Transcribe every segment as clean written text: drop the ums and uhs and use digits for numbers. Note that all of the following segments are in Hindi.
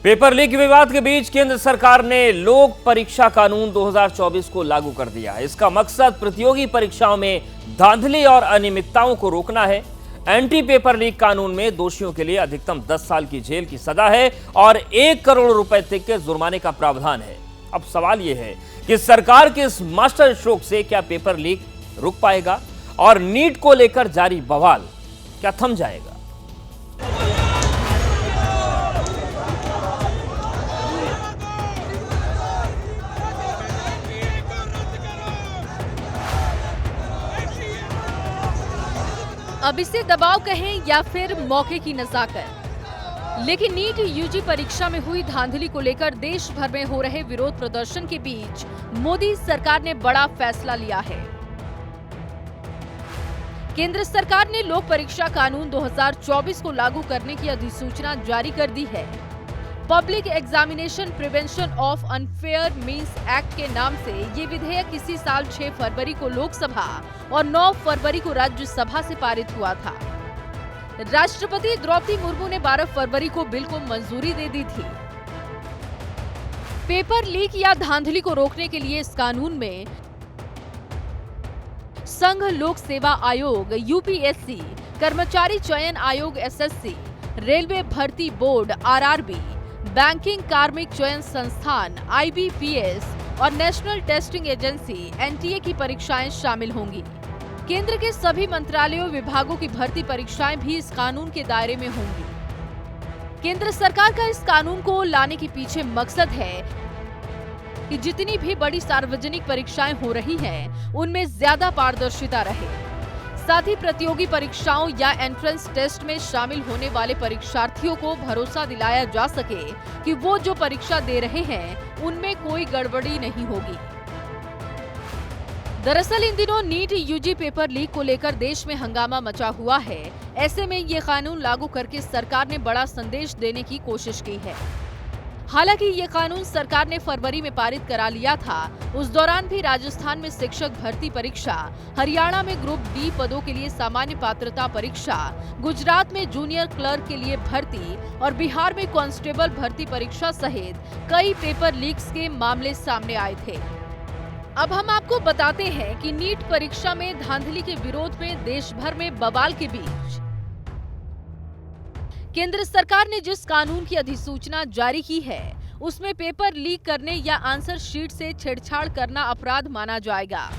पेपर लीक विवाद के बीच केंद्र सरकार ने लोक परीक्षा कानून 2024 को लागू कर दिया है। इसका मकसद प्रतियोगी परीक्षाओं में धांधली और अनियमितताओं को रोकना है। एंटी पेपर लीक कानून में दोषियों के लिए अधिकतम 10 साल की जेल की सजा है और 1 करोड़ रुपए तक के जुर्माने का प्रावधान है। अब सवाल यह है कि सरकार के इस मास्टर स्ट्रोक से क्या पेपर लीक रुक पाएगा और नीट को लेकर जारी बवाल क्या थम जाएगा? अब इसे दबाव कहें या फिर मौके की नजाकत, लेकिन नीट यूजी परीक्षा में हुई धांधली को लेकर देश भर में हो रहे विरोध प्रदर्शन के बीच मोदी सरकार ने बड़ा फैसला लिया है। केंद्र सरकार ने लोक परीक्षा कानून 2024 को लागू करने की अधिसूचना जारी कर दी है। Public examination prevention of unfair means act के नाम से ये विधेयक इसी साल 6 फरवरी को लोकसभा और 9 फरवरी को राज्यसभा से पारित हुआ था। राष्ट्रपति द्रौपदी मुर्मू ने 12 फरवरी को बिल को मंजूरी दे दी थी। पेपर लीक या धांधली को रोकने के लिए इस कानून में संघ लोक सेवा आयोग यूपीएससी, कर्मचारी चयन आयोग एसएससी, रेलवे भर्ती बोर्ड आरआरबी, बैंकिंग कार्मिक चयन संस्थान आईबीपीएस और नेशनल टेस्टिंग एजेंसी एनटीए की परीक्षाएं शामिल होंगी। केंद्र के सभी मंत्रालयों विभागों की भर्ती परीक्षाएं भी इस कानून के दायरे में होंगी। केंद्र सरकार का इस कानून को लाने के पीछे मकसद है कि जितनी भी बड़ी सार्वजनिक परीक्षाएं हो रही हैं, उनमें ज्यादा पारदर्शिता रहे। साथ ही प्रतियोगी परीक्षाओं या एंट्रेंस टेस्ट में शामिल होने वाले परीक्षार्थियों को भरोसा दिलाया जा सके कि वो जो परीक्षा दे रहे हैं उनमें कोई गड़बड़ी नहीं होगी। दरअसल इन दिनों नीट यूजी पेपर लीक को लेकर देश में हंगामा मचा हुआ है। ऐसे में ये कानून लागू करके सरकार ने बड़ा संदेश देने की कोशिश की है। हालांकि ये कानून सरकार ने फरवरी में पारित करा लिया था। उस दौरान भी राजस्थान में शिक्षक भर्ती परीक्षा, हरियाणा में ग्रुप डी पदों के लिए सामान्य पात्रता परीक्षा, गुजरात में जूनियर क्लर्क के लिए भर्ती और बिहार में कांस्टेबल भर्ती परीक्षा सहित कई पेपर लीक्स के मामले सामने आए थे। अब हम आपको बताते हैं कि नीट परीक्षा में धांधली के विरोध में देश भर में बवाल के बीच केंद्र सरकार ने जिस कानून की अधिसूचना जारी की है, उसमें पेपर लीक करने या आंसर शीट से छेड़छाड़ करना अपराध माना जाएगा।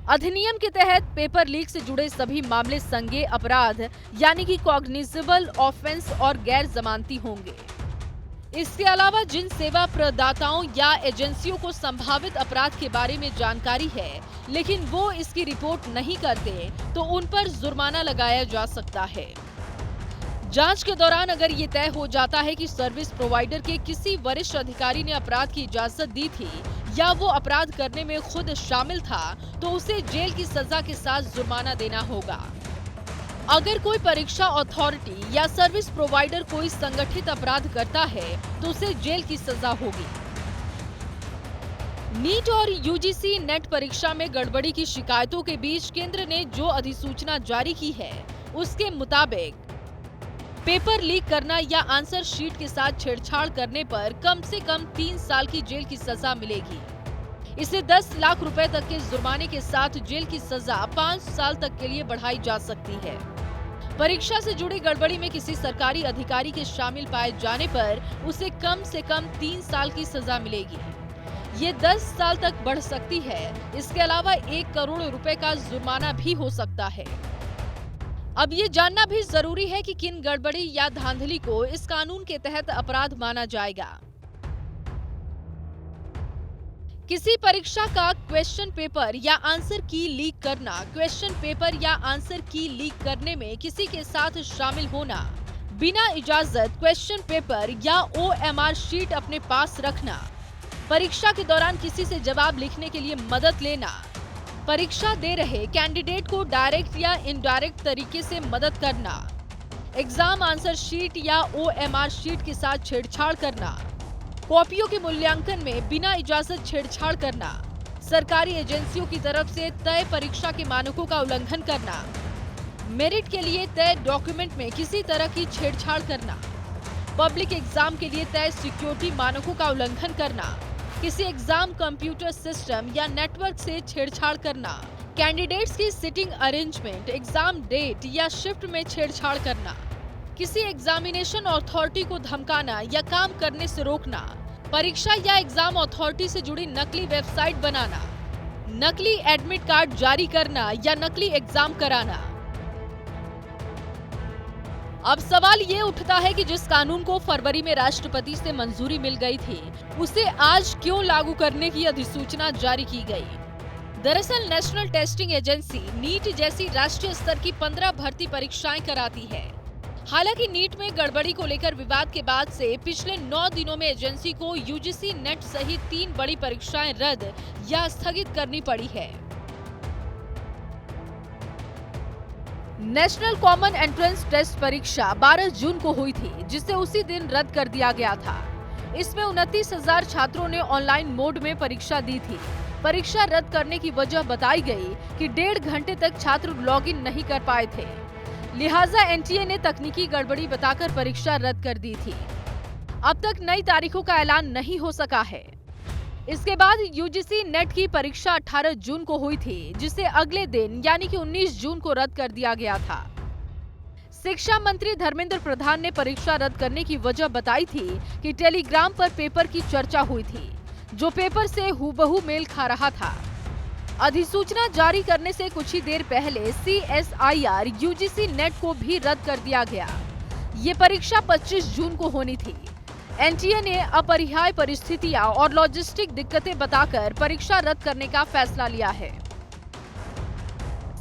अधिनियम के तहत पेपर लीक से जुड़े सभी मामले संज्ञेय अपराध यानी कि कॉग्निजेबल ऑफेंस और गैर जमानती होंगे। इसके अलावा जिन सेवा प्रदाताओं या एजेंसियों को संभावित अपराध के बारे में जानकारी है, लेकिन वो इसकी रिपोर्ट नहीं करते, तो उन पर जुर्माना लगाया जा सकता है। जांच के दौरान अगर ये तय हो जाता है कि सर्विस प्रोवाइडर के किसी वरिष्ठ अधिकारी ने अपराध की इजाजत दी थी या वो अपराध करने में खुद शामिल था, तो उसे जेल की सजा के साथ जुर्माना देना होगा। अगर कोई परीक्षा अथॉरिटी या सर्विस प्रोवाइडर कोई संगठित अपराध करता है, तो उसे जेल की सजा होगी। नीट और यूजीसी नेट परीक्षा में गड़बड़ी की शिकायतों के बीच केंद्र ने जो अधिसूचना जारी की है, उसके मुताबिक पेपर लीक करना या आंसर शीट के साथ छेड़छाड़ करने पर कम से कम 3 साल की जेल की सजा मिलेगी। इसे 10 लाख रुपए तक के जुर्माने के साथ जेल की सजा 5 साल तक के लिए बढ़ाई जा सकती है। परीक्षा से जुड़ी गड़बड़ी में किसी सरकारी अधिकारी के शामिल पाए जाने पर उसे कम से कम 3 साल की सजा मिलेगी। ये 10 साल तक बढ़ सकती है। इसके अलावा 1 करोड़ रुपए का जुर्माना भी हो सकता है। अब ये जानना भी जरूरी है कि किन गड़बड़ी या धांधली को इस कानून के तहत अपराध माना जाएगा। किसी परीक्षा का क्वेश्चन पेपर या आंसर की लीक करना, क्वेश्चन पेपर या आंसर की लीक करने में किसी के साथ शामिल होना, बिना इजाजत क्वेश्चन पेपर या ओएमआर शीट अपने पास रखना, परीक्षा के दौरान किसी से जवाब लिखने के लिए मदद लेना, परीक्षा दे रहे कैंडिडेट को डायरेक्ट या इनडायरेक्ट तरीके से मदद करना, एग्जाम आंसर शीट या ओएमआर शीट के साथ छेड़छाड़ करना, कॉपियों के मूल्यांकन में बिना इजाजत छेड़छाड़ करना, सरकारी एजेंसियों की तरफ से तय परीक्षा के मानकों का उल्लंघन करना, मेरिट के लिए तय डॉक्यूमेंट में किसी तरह की छेड़छाड़ करना, पब्लिक एग्जाम के लिए तय सिक्योरिटी मानकों का उल्लंघन करना, किसी एग्जाम कंप्यूटर सिस्टम या नेटवर्क से छेड़छाड़ करना, कैंडिडेट्स की सिटिंग अरेंजमेंट, एग्जाम डेट या शिफ्ट में छेड़छाड़ करना, किसी एग्जामिनेशन अथॉरिटी को धमकाना या काम करने से रोकना, परीक्षा या एग्जाम अथॉरिटी से जुड़ी नकली वेबसाइट बनाना, नकली एडमिट कार्ड जारी करना या नकली एग्जाम कराना। अब सवाल ये उठता है कि जिस कानून को फरवरी में राष्ट्रपति से मंजूरी मिल गई थी, उसे आज क्यों लागू करने की अधिसूचना जारी की गई। दरअसल नेशनल टेस्टिंग एजेंसी नीट जैसी राष्ट्रीय स्तर की 15 भर्ती परीक्षाएं कराती है। हालांकि नीट में गड़बड़ी को लेकर विवाद के बाद से पिछले 9 दिनों में एजेंसी को यूजीसी नेट सहित 3 बड़ी परीक्षाएं रद्द या स्थगित करनी पड़ी है। नेशनल कॉमन एंट्रेंस टेस्ट परीक्षा 12 जून को हुई थी, जिसे उसी दिन रद्द कर दिया गया था। इसमें 29,000 छात्रों ने ऑनलाइन मोड में परीक्षा दी थी। परीक्षा रद्द करने की वजह बताई गई कि 1.5 घंटे तक छात्र लॉगिन नहीं कर पाए थे, लिहाजा एनटीए ने तकनीकी गड़बड़ी बताकर परीक्षा रद्द कर दी थी। अब तक नई तारीखों का ऐलान नहीं हो सका है। इसके बाद यूजीसी नेट की परीक्षा 18 जून को हुई थी, जिसे अगले दिन यानी कि 19 जून को रद्द कर दिया गया था। शिक्षा मंत्री धर्मेंद्र प्रधान ने परीक्षा रद्द करने की वजह बताई थी कि टेलीग्राम पर पेपर की चर्चा हुई थी, जो पेपर से हूबहू मेल खा रहा था। अधिसूचना जारी करने से कुछ ही देर पहले CSIR यूजीसी नेट को भी रद्द कर दिया गया। ये परीक्षा 25 जून को होनी थी। एनटीए ने अपरिहार्य परिस्थितियां और लॉजिस्टिक दिक्कतें बताकर परीक्षा रद्द करने का फैसला लिया है।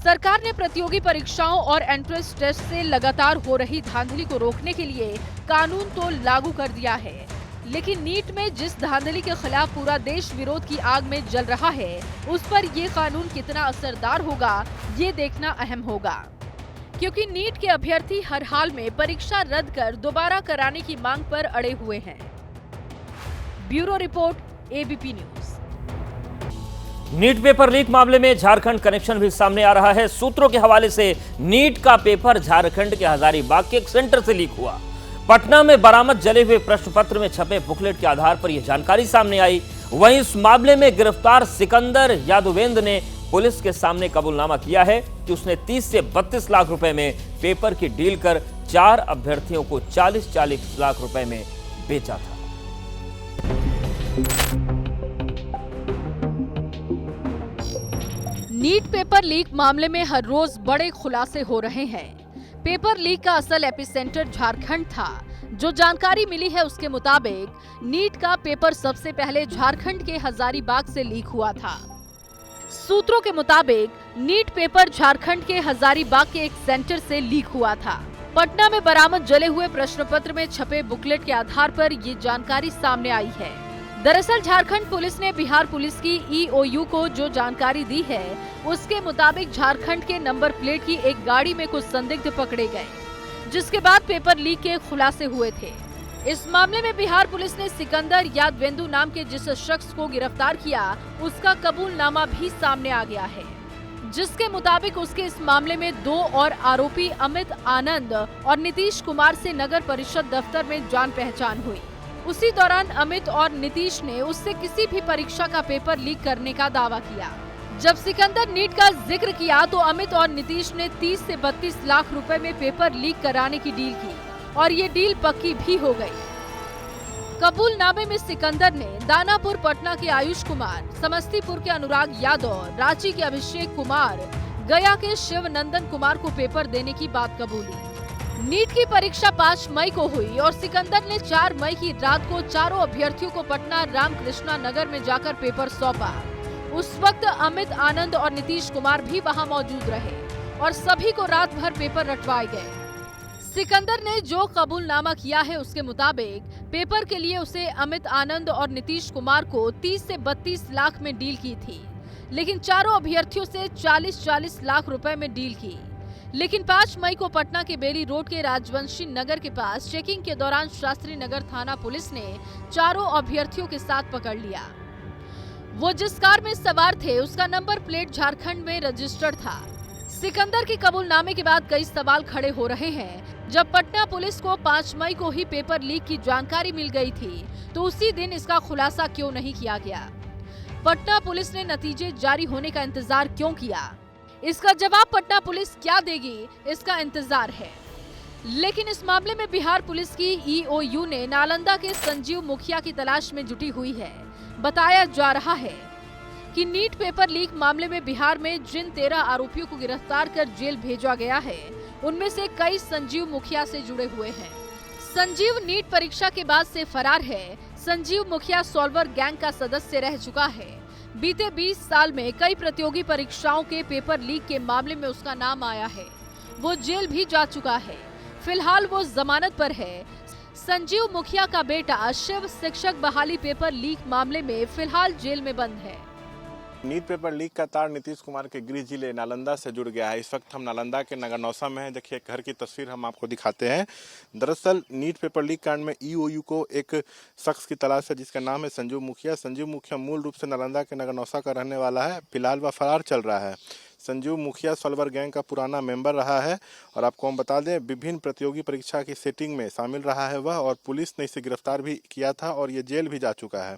सरकार ने प्रतियोगी परीक्षाओं और एंट्रेंस टेस्ट से लगातार हो रही धांधली को रोकने के लिए कानून तो लागू कर दिया है, लेकिन नीट में जिस धांधली के खिलाफ पूरा देश विरोध की आग में जल रहा है, उस पर ये कानून कितना असरदार होगा, ये देखना अहम होगा। क्योंकि नीट के अभ्यर्थी हर हाल में परीक्षा रद्द कर दोबारा कराने की मांग पर अड़े हुए हैं। Bureau report, ABP News. NEET paper leak मामले में झारखंड कनेक्शन भी सामने आ रहा है। सूत्रों के हवाले से नीट का पेपर झारखंड के हजारीबाग के एक सेंटर से लीक हुआ। पटना में बरामद जले हुए प्रश्न पत्र में छपे बुकलेट के आधार पर यह जानकारी सामने आई। वहीं इस मामले में गिरफ्तार सिकंदर यादवेंद्र ने पुलिस के सामने कबूलनामा किया है कि उसने 30 से 32 लाख रुपए में पेपर की डील कर 4 अभ्यर्थियों को 40-40 लाख रुपए में बेचा था। नीट पेपर लीक मामले में हर रोज बड़े खुलासे हो रहे हैं। पेपर लीक का असल एपिसेंटर झारखंड था। जो जानकारी मिली है उसके मुताबिक नीट का पेपर सबसे पहले झारखंड के हजारीबाग से लीक हुआ था। सूत्रों के मुताबिक नीट पेपर झारखंड के हजारीबाग के एक सेंटर से लीक हुआ था। पटना में बरामद जले हुए प्रश्न पत्र में छपे बुकलेट के आधार पर ये जानकारी सामने आई है। दरअसल झारखंड पुलिस ने बिहार पुलिस की EOU को जो जानकारी दी है, उसके मुताबिक झारखंड के नंबर प्लेट की एक गाड़ी में कुछ संदिग्ध पकड़े गए, जिसके बाद पेपर लीक के खुलासे हुए थे। इस मामले में बिहार पुलिस ने सिकंदर यादवेंदु नाम के जिस शख्स को गिरफ्तार किया, उसका कबूलनामा भी सामने आ गया है, जिसके मुताबिक उसके इस मामले में 2 और आरोपी अमित आनंद और नीतीश कुमार से नगर परिषद दफ्तर में जान पहचान हुई। उसी दौरान अमित और नीतीश ने उससे किसी भी परीक्षा का पेपर लीक करने का दावा किया। जब सिकंदर नीट का जिक्र किया तो अमित और नीतीश ने 30 से 32 लाख रुपए में पेपर लीक कराने की डील की और ये डील पक्की भी हो गई। कबूलनामे में सिकंदर ने दानापुर पटना के आयुष कुमार, समस्तीपुर के अनुराग यादव, रांची के अभिषेक कुमार, गया के शिव नंदन कुमार को पेपर देने की बात कबूली। नीट की परीक्षा 5 मई को हुई और सिकंदर ने 4 मई की रात को चारों अभ्यर्थियों को पटना रामकृष्णा नगर में जाकर पेपर सौंपा। उस वक्त अमित आनंद और नीतीश कुमार भी वहां मौजूद रहे और सभी को रात भर पेपर रटवाए गए। सिकंदर ने जो कबूलनामा किया है उसके मुताबिक पेपर के लिए उसे अमित आनंद और नीतीश कुमार को 30 से 32 लाख में डील की थी, लेकिन चारों अभ्यर्थियों से 40-40 लाख रुपए में डील की। लेकिन 5 मई को पटना के बेली रोड के राजवंशी नगर के पास चेकिंग के दौरान शास्त्री नगर थाना पुलिस ने चारों अभ्यर्थियों के साथ पकड़ लिया। वो जिस कार में सवार थे उसका नंबर प्लेट झारखंड में रजिस्टर्ड था। सिकंदर के कबूलनामे के बाद कई सवाल खड़े हो रहे हैं, जब पटना पुलिस को 5 मई को ही पेपर लीक की जानकारी मिल गई थी, तो उसी दिन इसका खुलासा क्यों नहीं किया गया? पटना पुलिस ने नतीजे जारी होने का इंतजार क्यों किया? इसका जवाब पटना पुलिस क्या देगी, इसका इंतजार है। लेकिन इस मामले में बिहार पुलिस की ईओयू ने नालंदा के संजीव मुखिया की तलाश में जुटी हुई है। बताया जा रहा है कि नीट पेपर लीक मामले में बिहार में जिन 13 आरोपियों को गिरफ्तार कर जेल भेजा गया है, उनमें से कई संजीव मुखिया से जुड़े हुए हैं। संजीव नीट परीक्षा के बाद से फरार है। संजीव मुखिया सॉल्वर गैंग का सदस्य रह चुका है। बीते 20 साल में कई प्रतियोगी परीक्षाओं के पेपर लीक के मामले में उसका नाम आया है। वो जेल भी जा चुका है। फिलहाल वो जमानत पर है। संजीव मुखिया का बेटा शिव शिक्षक बहाली पेपर लीक मामले में फिलहाल जेल में बंद है। नीट पेपर लीक का तार नीतीश कुमार के गृह जिले नालंदा से जुड़ गया है। इस वक्त हम नालंदा के नगरनौसा में हैं। देखिए, घर की तस्वीर हम आपको दिखाते हैं। दरअसल नीट पेपर लीक कांड में ईओयू को एक शख्स की तलाश है जिसका नाम है संजीव मुखिया। संजीव मुखिया मूल रूप से नालंदा के नगरनौसा का रहने वाला है। फिलहाल वह फरार चल रहा है। संजीव मुखिया सॉल्वर गैंग का पुराना मेंबर रहा है और आपको हम बता दें, विभिन्न प्रतियोगी परीक्षा की सेटिंग में शामिल रहा है वह, और पुलिस ने इसे गिरफ्तार भी किया था और ये जेल भी जा चुका है।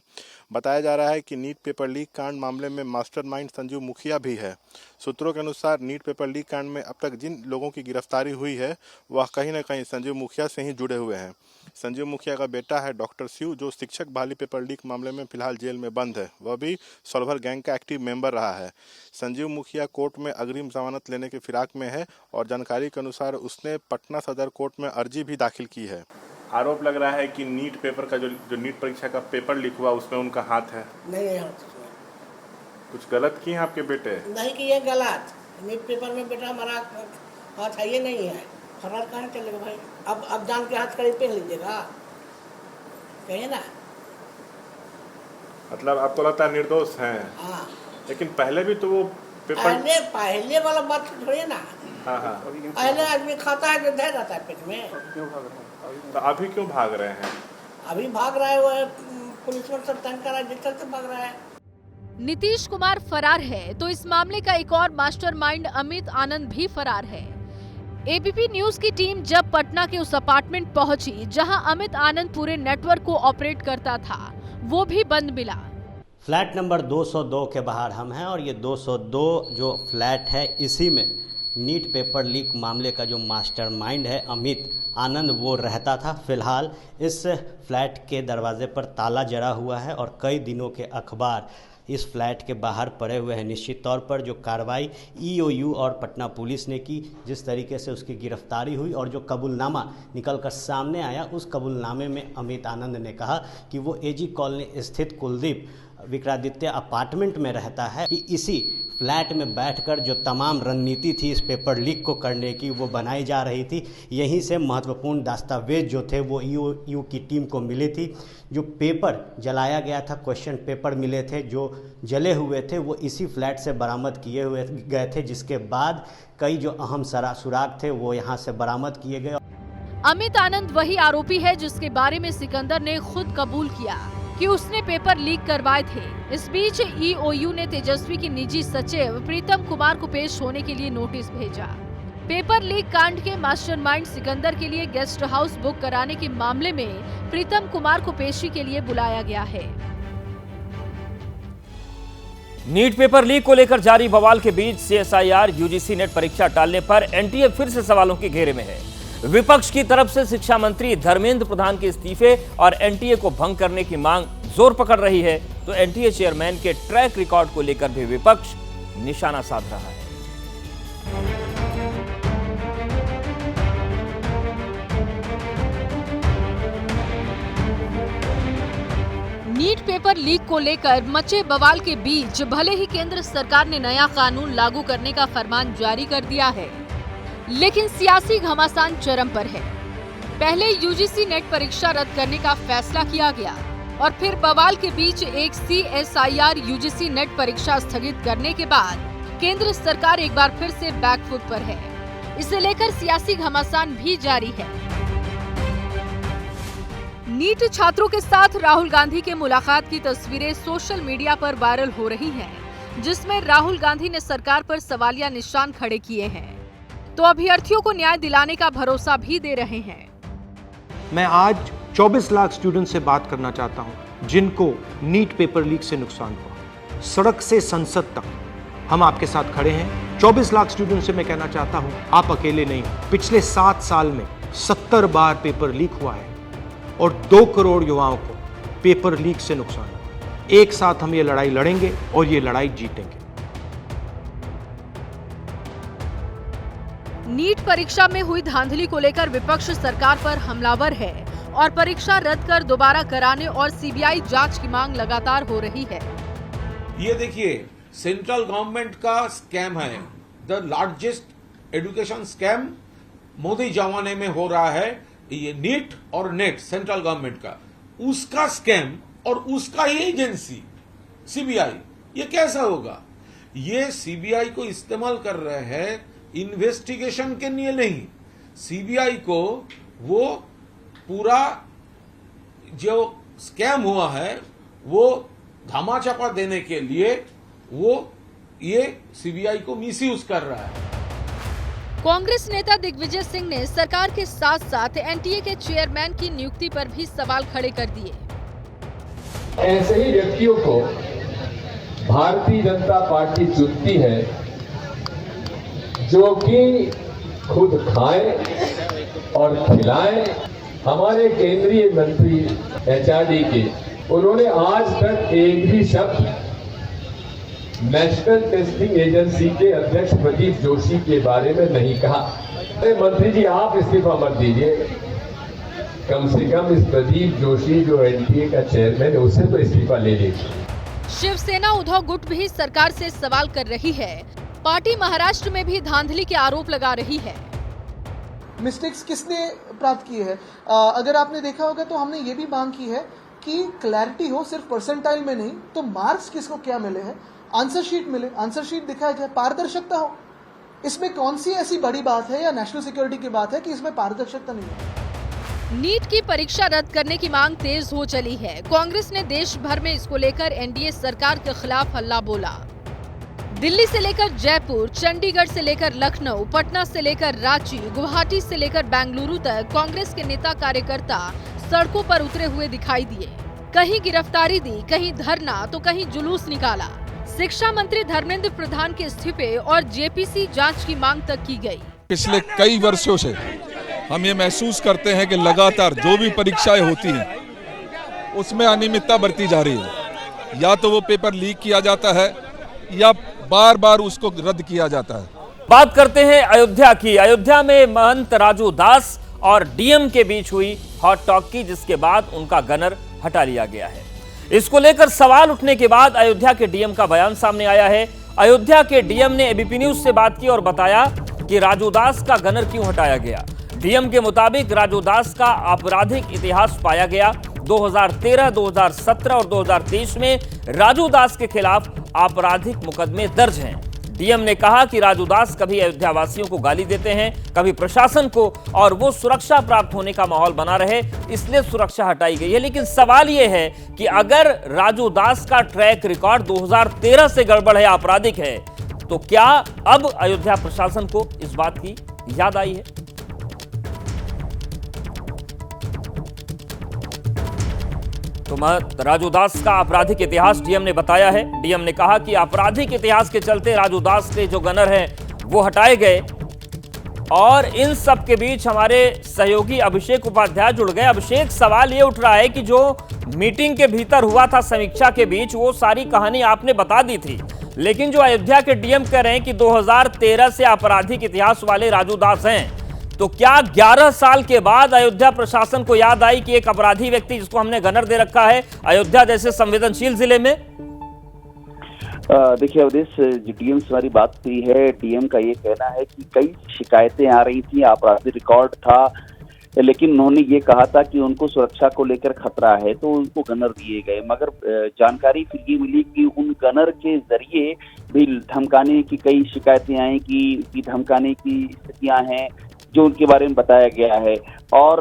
बताया जा रहा है कि नीट पेपर लीक कांड मामले में मास्टरमाइंड संजीव मुखिया भी है। सूत्रों के अनुसार नीट पेपर लीक कांड में अब तक जिन लोगों की गिरफ्तारी हुई है वह कहीं न कहीं संजीव मुखिया से ही जुड़े हुए हैं। संजीव मुखिया का बेटा है डॉक्टर शिव, जो शिक्षक बहाली पेपर लीक मामले में फिलहाल जेल में बंद है। वह भी सॉल्वर गैंग का एक्टिव मेंबर रहा है। संजीव मुखिया कोर्ट में अग्रिम जमानत लेने के फिराक में है और जानकारी के अनुसार उसने पटना सदर कोर्ट में अर्जी भी दाखिल की है। आरोप लग रहा है कि नीट पेपर का जो नीट परीक्षा का पेपर लीक हुआ उसमें उनका हाथ है। नहीं है हाथ। कुछ गलत किए हैं आपके बेटे? नहीं किए गलत। नीट पेपर में बेटा हमारा हाथ है, ये नहीं है। फरार कहाँ चलेगा भाई? अब जान के हाथ करीब पहन लीजिएगा, कहिए ना। मतलब आपको लगता है निर्दोष हैं? हाँ, लेकिन पहले भी तो वो पेपर पहले वाला बात छोड़िए ना। हाँ हाँ, पहले आदमी खाता है तो धैर्य रहता है पेट में। तो अभी क्यों भाग रहे हैं? अभी भाग रहा है वो पुलिस वाले सब तंग कर रहा है, जिस तरह से भाग रहा है। नीतीश कुमार फरार है तो इस मामले का एक और मास्टरमाइंड अमित आनंद भी फरार है। एबीपी न्यूज की टीम जब पटना के उस अपार्टमेंट पहुंची जहां अमित आनंद पूरे नेटवर्क को ऑपरेट करता था, वो भी बंद मिला। फ्लैट नंबर 202 के बाहर हम हैं और ये 202 जो फ्लैट है, इसी में नीट पेपर लीक मामले का जो मास्टरमाइंड है अमित आनंद, वो रहता था। फिलहाल इस फ्लैट के दरवाजे पर ताला जड़ा हुआ है और कई दिनों के अखबार इस फ्लैट के बाहर पड़े हुए हैं। निश्चित तौर पर जो कार्रवाई ईओयू और पटना पुलिस ने की, जिस तरीके से उसकी गिरफ्तारी हुई और जो कबूलनामा निकलकर सामने आया, उस कबूलनामे में अमित आनंद ने कहा कि वो एजी कॉलोनी स्थित कुलदीप विक्रमादित्य अपार्टमेंट में रहता है, कि इसी फ्लैट में बैठकर जो तमाम रणनीति थी इस पेपर लीक को करने की वो बनाई जा रही थी। यहीं से महत्वपूर्ण दस्तावेज जो थे वो ईओयू की टीम को मिले थी। जो पेपर जलाया गया था, क्वेश्चन पेपर मिले थे जो जले हुए थे, वो इसी फ्लैट से बरामद किए हुए गए थे, जिसके बाद कई जो अहम सुराग थे वो यहाँ से बरामद किए गए। अमित आनंद वही आरोपी है जिसके बारे में सिकंदर ने खुद कबूल किया कि उसने पेपर लीक करवाए थे। इस बीच ईओयू ने तेजस्वी की निजी सचिव प्रीतम कुमार को पेश होने के लिए नोटिस भेजा। पेपर लीक कांड के मास्टरमाइंड सिकंदर के लिए गेस्ट हाउस बुक कराने के मामले में प्रीतम कुमार को पेशी के लिए बुलाया गया है। नीट पेपर लीक को लेकर जारी बवाल के बीच सीएसआईआर यूजीसी नेट परीक्षा टालने पर एनटीए फिर से सवालों के घेरे में है। विपक्ष की तरफ से शिक्षा मंत्री धर्मेंद्र प्रधान के इस्तीफे और एनटीए को भंग करने की मांग जोर पकड़ रही है, तो एनटीए चेयरमैन के ट्रैक रिकॉर्ड को लेकर भी विपक्ष निशाना साध रहा है। नीट पेपर लीक को लेकर मचे बवाल के बीच भले ही केंद्र सरकार ने नया कानून लागू करने का फरमान जारी कर दिया है, लेकिन सियासी घमासान चरम पर है। पहले यूजीसी नेट परीक्षा रद्द करने का फैसला किया गया और फिर बवाल के बीच एक सीएसआईआर यूजीसी नेट परीक्षा स्थगित करने के बाद केंद्र सरकार एक बार फिर से बैकफुट पर है। इसे लेकर सियासी घमासान भी जारी है। नीट छात्रों के साथ राहुल गांधी के मुलाकात की तस्वीरें सोशल मीडिया पर वायरल हो रही हैं, जिसमें राहुल गांधी ने सरकार पर सवालिया निशान खड़े किए हैं। तो अभ्यर्थियों को न्याय दिलाने का भरोसा भी दे रहे हैं। मैं आज 24 लाख स्टूडेंट से बात करना चाहता हूं जिनको नीट पेपर लीक से नुकसान हुआ। सड़क से संसद तक हम आपके साथ खड़े हैं। 24 लाख स्टूडेंट से मैं कहना चाहता हूं, आप अकेले नहीं। पिछले 7 साल में 70 बार पेपर लीक हुआ है और 2 करोड़ युवाओं को पेपर लीक से नुकसान हुआ। एक साथ हम ये लड़ाई लड़ेंगे और ये लड़ाई जीतेंगे। नीट परीक्षा में हुई धांधली को लेकर विपक्ष सरकार पर हमलावर है और परीक्षा रद्द कर दोबारा कराने और सीबीआई जांच की मांग लगातार हो रही है। ये देखिए, सेंट्रल गवर्नमेंट का स्कैम है, the largest education scam Modi जमाने में हो रहा है। ये नीट और नेट सेंट्रल गवर्नमेंट का, उसका स्कैम और उसका ही एजेंसी सीबीआई, ये कैसा होगा? ये सीबीआई को इस्तेमाल कर रहे हैं इन्वेस्टिगेशन के लिए नहीं। सीबीआई को वो पूरा जो स्कैम हुआ है वो धामाचापा देने के लिए वो ये सीबीआई को मिसयूज कर रहा है। कांग्रेस नेता दिग्विजय सिंह ने सरकार के साथ साथ एनटीए के चेयरमैन की नियुक्ति पर भी सवाल खड़े कर दिए। ऐसे ही व्यक्तियों को भारतीय जनता पार्टी चुनती है जो कि खुद खाएं और खिलाएं। हमारे केंद्रीय मंत्री एचआरडी के, उन्होंने आज तक एक भी शब्द नेशनल टेस्टिंग एजेंसी के अध्यक्ष प्रदीप जोशी के बारे में नहीं कहा। अरे मंत्री जी, आप इस्तीफा मत दीजिए, कम से कम इस प्रदीप जोशी जो एनटीए का चेयरमैन है उससे तो इस्तीफा ले लीजिए। शिवसेना उद्धव गुट भी सरकार से सवाल कर रही है। पार्टी महाराष्ट्र में भी धांधली के आरोप लगा रही है। मिस्टेक्स किसने प्राप्त की है? अगर आपने देखा होगा तो हमने ये भी मांग की है कि क्लैरिटी हो, सिर्फ परसेंटाइल में नहीं तो मार्क्स किसको क्या मिले हैं, आंसर शीट मिले, आंसर शीट दिखाया जाए, पारदर्शिता हो। इसमें कौन सी ऐसी बड़ी बात है या नेशनल सिक्योरिटी की बात है कि इसमें पारदर्शिता नहीं है? नीट की परीक्षा रद्द करने की मांग तेज हो चली है। कांग्रेस ने देश भर में इसको लेकर एनडीए सरकार के खिलाफ हल्ला बोला। दिल्ली से लेकर जयपुर, चंडीगढ़ से लेकर लखनऊ, पटना से लेकर रांची, गुवाहाटी से लेकर बेंगलुरु तक कांग्रेस के नेता कार्यकर्ता सड़कों पर उतरे हुए दिखाई दिए। कहीं गिरफ्तारी दी, कहीं धरना तो कहीं जुलूस निकाला। शिक्षा मंत्री धर्मेंद्र प्रधान के इस्तीफे और जेपीसी जांच की मांग तक की गई। पिछले कई वर्षों से हम ये महसूस करते हैं कि लगातार जो भी परीक्षाएं होती हैं उसमें अनियमितता बरती जा रही है। या तो वो पेपर लीक किया जाता है या बार बार उसको रद्द किया जाता है। बात करते हैं अयोध्या की। अयोध्या में महंत राजू दास और डीएम के बीच हुई हॉट टॉक की, जिसके बाद उनका गनर हटा लिया गया है। इसको लेकर सवाल उठने के बाद अयोध्या के डीएम का बयान सामने आया है। अयोध्या के डीएम ने एबीपी न्यूज से बात की और बताया कि राजू दास का गनर क्यों हटाया गया। डीएम के मुताबिक राजू दास का आपराधिक इतिहास पाया गया। 2013, 2017 और 2023 में राजू दास के खिलाफ आपराधिक मुकदमे दर्ज हैं। डीएम ने कहा कि राजू दास कभी अयोध्या वासियों को गाली देते हैं, कभी प्रशासन को, और वो सुरक्षा प्राप्त होने का माहौल बना रहे, इसलिए सुरक्षा हटाई गई है। लेकिन सवाल ये है कि अगर राजू दास का ट्रैक रिकॉर्ड 2013 से गड़बड़ है, आपराधिक है, तो क्या अब अयोध्या प्रशासन को इस बात की याद आई है? तो राजू दास का आपराधिक इतिहास डीएम ने बताया है। डीएम ने कहा कि आपराधिक इतिहास के चलते राजू दास के जो गनर हैं वो हटाए गए, और इन सब के बीच हमारे सहयोगी अभिषेक उपाध्याय जुड़ गए। अभिषेक, सवाल ये उठ रहा है कि जो मीटिंग के भीतर हुआ था समीक्षा के बीच, वो सारी कहानी आपने बता दी थी, लेकिन जो अयोध्या के डीएम कह रहे हैं कि 2013 से आपराधिक इतिहास वाले राजू दास हैं, तो क्या 11 साल के बाद अयोध्या प्रशासन को याद आई कि एक अपराधी व्यक्ति जिसको हमने गनर दे रखा है अयोध्या जैसे संवेदनशील जिले में? देखिए अवधेश, डीएम से हमारी बात हुई है। डीएम का ये कहना है कि कई शिकायतें आ रही थी, आपराधिक रिकॉर्ड था, लेकिन उन्होंने ये कहा था कि उनको सुरक्षा को लेकर खतरा है तो उनको गनर दिए गए। मगर जानकारी फिर ये मिली कि उन गनर के जरिए भी धमकाने की कई शिकायतें आई कि धमकाने की स्थितियां हैं जो उनके बारे में बताया गया है। और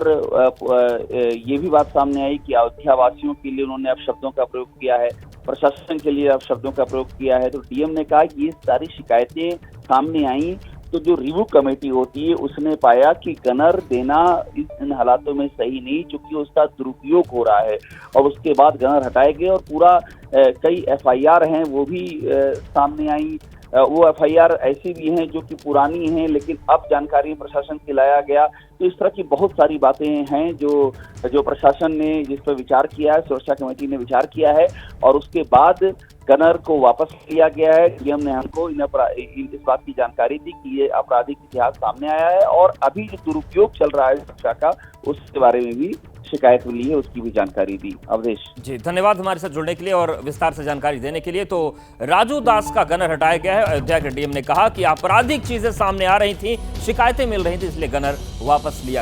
ये भी बात सामने आई कि अयोध्या वासियों के लिए उन्होंने अपशब्दों का प्रयोग किया है, प्रशासन के लिए अपशब्दों का प्रयोग किया है। तो डीएम ने कहा कि ये सारी शिकायतें सामने आई तो जो रिव्यू कमेटी होती है उसने पाया कि गनर देना इन हालातों में सही नहीं, क्योंकि उसका दुरुपयोग हो रहा है, और उसके बाद गनर हटाए गए। और पूरा कई FIR हैं वो भी सामने आई। वो FIR ऐसी भी हैं जो कि पुरानी हैं, लेकिन अब जानकारी प्रशासन के लाया गया। तो इस तरह की बहुत सारी बातें हैं जो प्रशासन ने जिस पर विचार किया है, सुरक्षा कमेटी ने विचार किया है, और उसके बाद गनर को वापस लिया गया है। डीएम ने हमको इस बात की जानकारी दी कि ये आपराधिक इतिहास सामने आया है, और अभी जो दुरुपयोग चल रहा है सुरक्षा का, उसके बारे में भी शिकायत मिली है, उसकी भी जानकारी दी। अवधेश जी, धन्यवाद हमारे साथ जुड़ने के लिए और विस्तार से जानकारी देने के लिए। तो राजू दास का गनर हटाया गया है। अयोध्या के डीएम ने कहा कि आपराधिक चीजें सामने आ रही थी, शिकायतें मिल रही थी, इसलिए गनर वापस लिया गया।